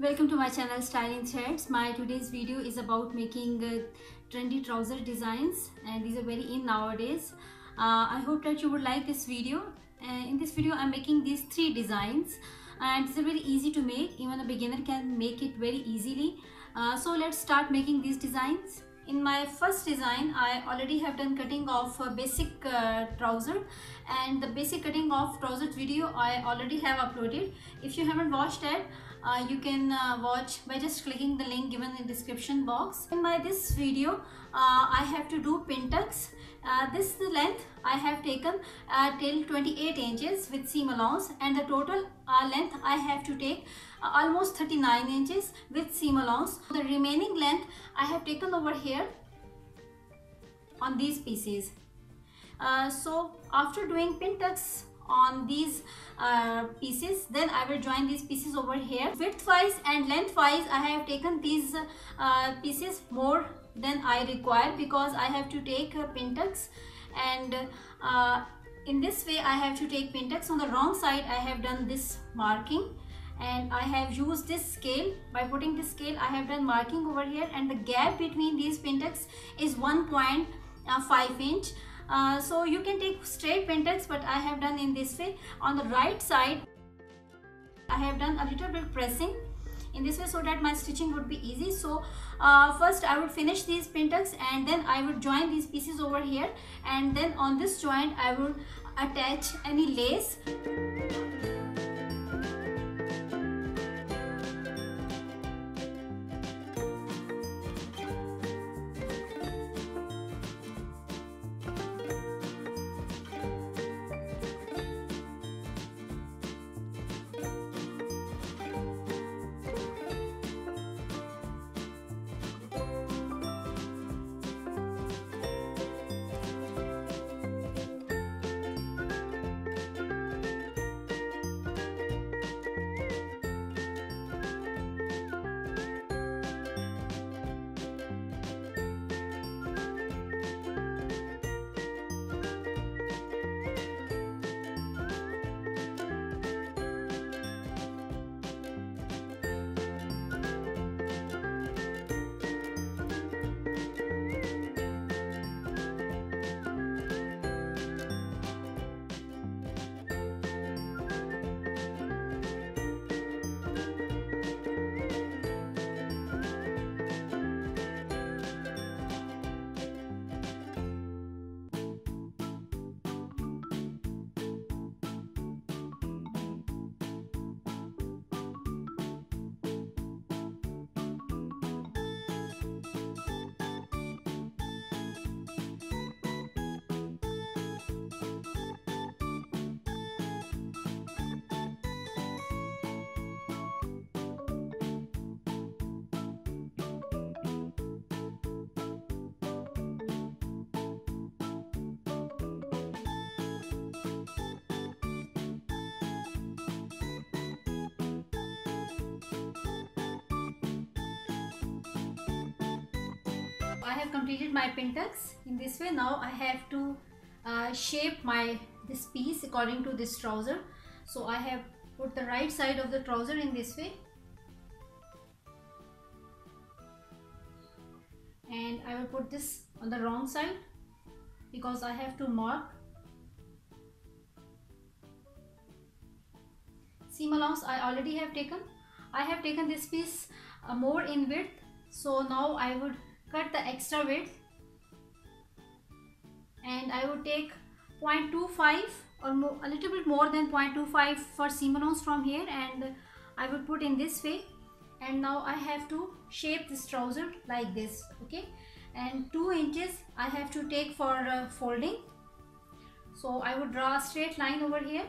Welcome to my channel Styling Threads. My today's video is about making trendy trouser designs, and these are very in nowadays. I hope that you would like this video. In this video I'm making these 3 designs, and these are very easy to make. Even a beginner can make it very easily. So let's start making these designs. In my first design, I already have done cutting of a basic trouser, and the basic cutting of trousers video I already have uploaded. If you haven't watched that, you can watch by just clicking the link given in the description box. In this video, I have to do pin tucks. This is the length I have taken till 28 inches with seam allowance, and the total length I have to take almost 39 inches with seam allowance. The remaining length I have taken over here on these pieces. So after doing pin tucks on these pieces, then I will join these pieces over here. Width wise and length wise, I have taken these pieces more than I require, because I have to take pin tucks, and in this way I have to take pin tucks. On the wrong side I have done this marking, and I have used this scale. By putting this scale I have done marking over here, and the gap between these pin tucks is 1.5 inch. So you can take straight pin tucks, but I have done in this way. On the right side I have done a little bit pressing in this way so that my stitching would be easy. So first I would finish these pin tucks, and then I would join these pieces over here, and then on this joint I will attach any lace. I have completed my pin tucks in this way. Now I have to shape this piece according to this trouser. So I have put the right side of the trouser in this way, and I will put this on the wrong side because I have to mark. Seam allowance I already have taken. I have taken this piece more in width, so now I would cut the extra width, and I would take 0.25 or more, a little bit more than 0.25 for seam allowance from here, and I would put in this way. And now I have to shape this trouser like this, okay? And 2 inches I have to take for folding. So I would draw a straight line over here.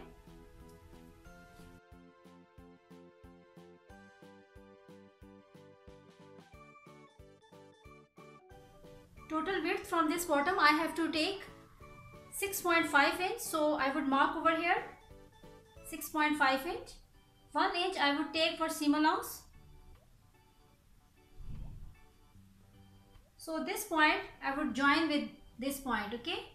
Total width from this bottom I have to take 6.5 inch. So I would mark over here 6.5 inch. 1 inch I would take for seam allowance. So this point I would join with this point, okay?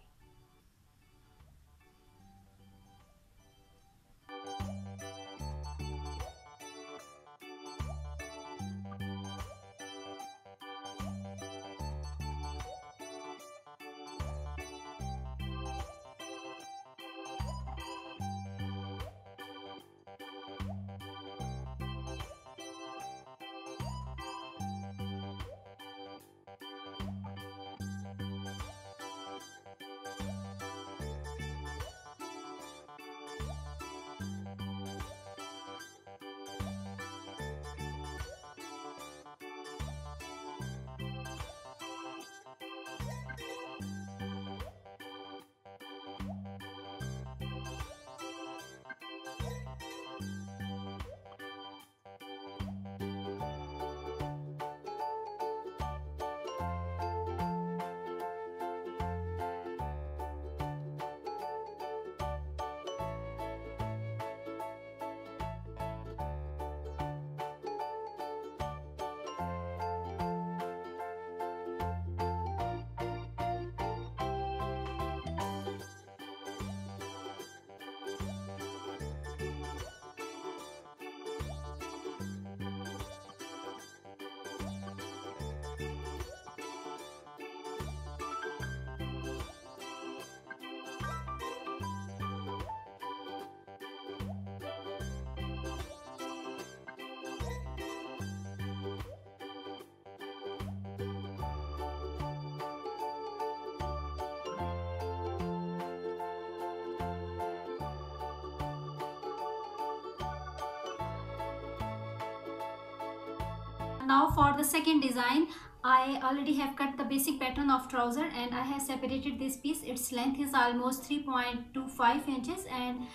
Now for the second design, I already have cut the basic pattern of trouser and I have separated this piece. Its length is almost 3.25 inches, and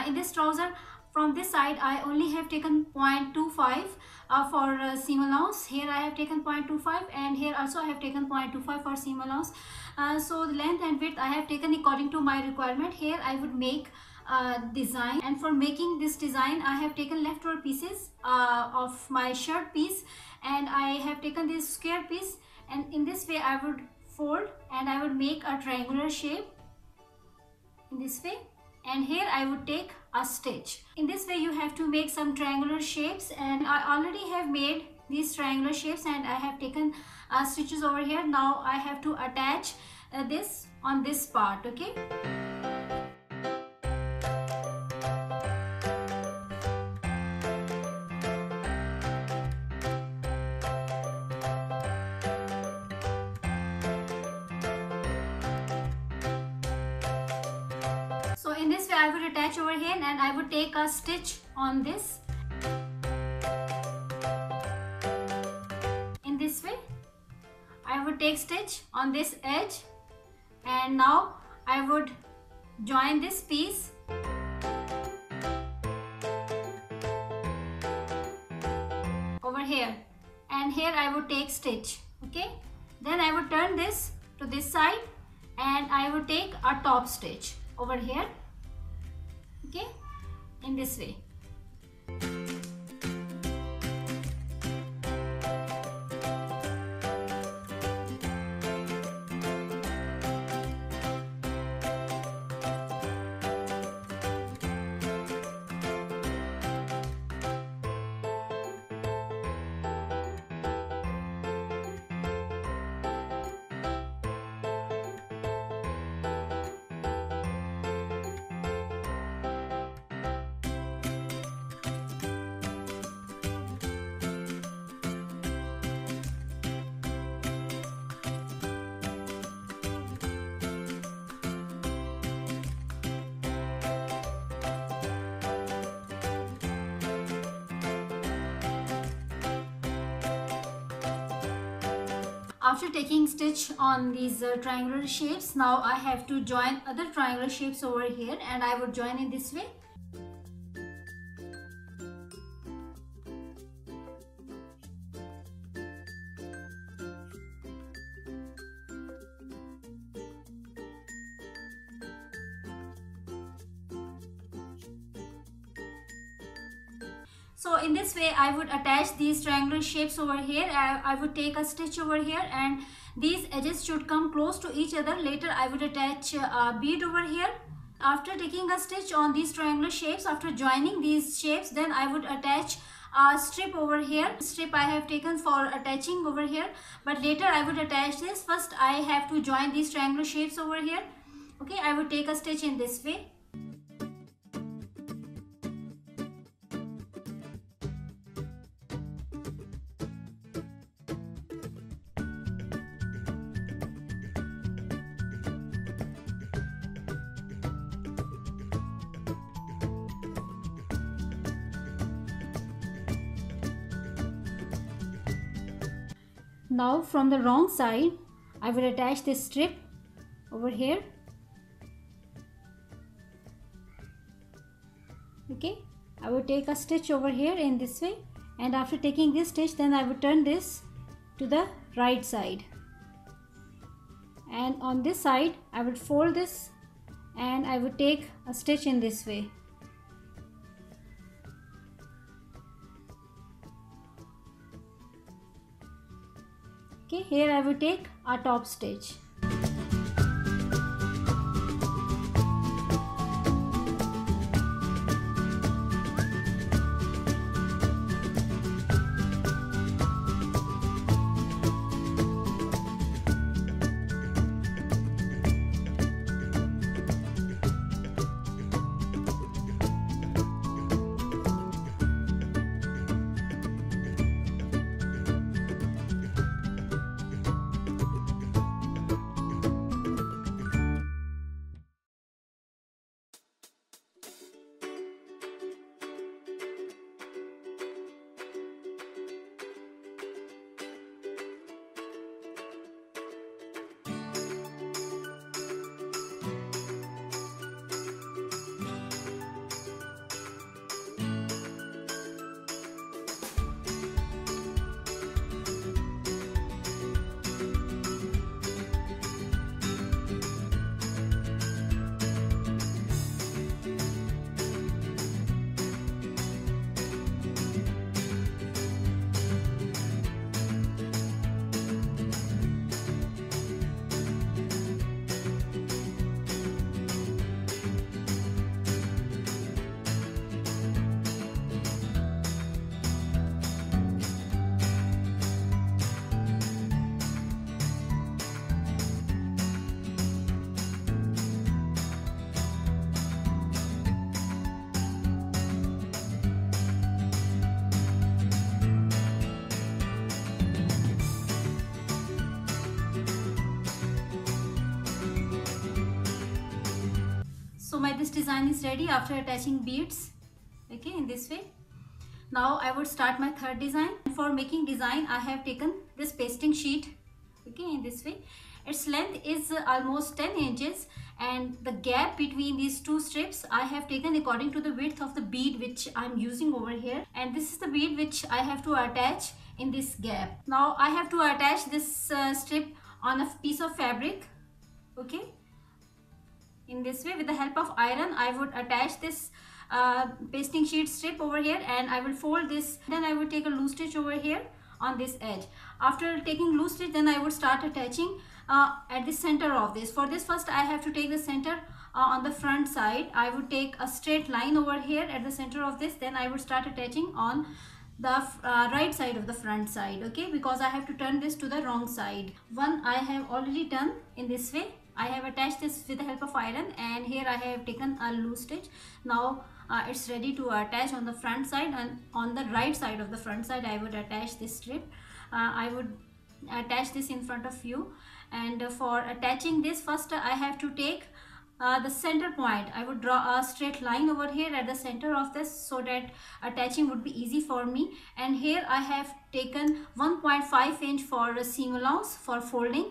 in this trouser from this side I only have taken 0.25 for seam allowance. Here I have taken 0.25 and here also I have taken 0.25 for seam allowance. So the length and width I have taken according to my requirement. Here I would make design, and for making this design I have taken leftover pieces of my shirt piece, and I have taken this square piece, and in this way I would fold and I would make a triangular shape in this way, and here I would take a stitch. In this way you have to make some triangular shapes, and I already have made these triangular shapes and I have taken stitches over here. Now I have to attach this on this part. Okay. So in this way I would attach over here and I would take a stitch on this. In this way I would take stitch on this edge, and now I would join this piece over here, and here I would take stitch. Okay, then I would turn this to this side and I would take a top stitch over here. Okay, in this way. After taking stitch on these triangular shapes, now I have to join other triangular shapes over here, and I would join in this way. So in this way I would attach these triangular shapes over here. I would take a stitch over here, and these edges should come close to each other. Later I would attach a bead over here. After taking a stitch on these triangular shapes, after joining these shapes, then I would attach a strip over here. Strip I have taken for attaching over here, but later I would attach this. First I have to join these triangular shapes over here. Okay, I would take a stitch in this way. Now from the wrong side I will attach this strip over here. Okay, I will take a stitch over here in this way, and after taking this stitch, then I will turn this to the right side, and on this side I will fold this and I will take a stitch in this way. Okay, here I will take a top stitch. my this design is ready after attaching beads, okay, in this way. Now I would start my third design. For making design, I have taken this pasting sheet, okay, in this way. Its length is almost 10 inches, and the gap between these two strips I have taken according to the width of the bead which I'm using over here, and this is the bead which I have to attach in this gap. Now I have to attach this strip on a piece of fabric, okay, in this way. With the help of iron, I would attach this pasting sheet strip over here, and I will fold this. Then I would take a loose stitch over here on this edge. After taking loose stitch, then I would start attaching at the center of this. For this, first I have to take the center on the front side. I would take a straight line over here at the center of this. Then I would start attaching on the right side of the front side, okay, because I have to turn this to the wrong side. One I have already done in this way. I have attached this with the help of iron, and here I have taken a loose stitch. Now it's ready to attach on the front side, and on the right side of the front side I would attach this strip. I would attach this in front of you, and for attaching this, first I have to take the center point. I would draw a straight line over here at the center of this so that attaching would be easy for me. And here I have taken 1.5 inch for a seam allowance for folding.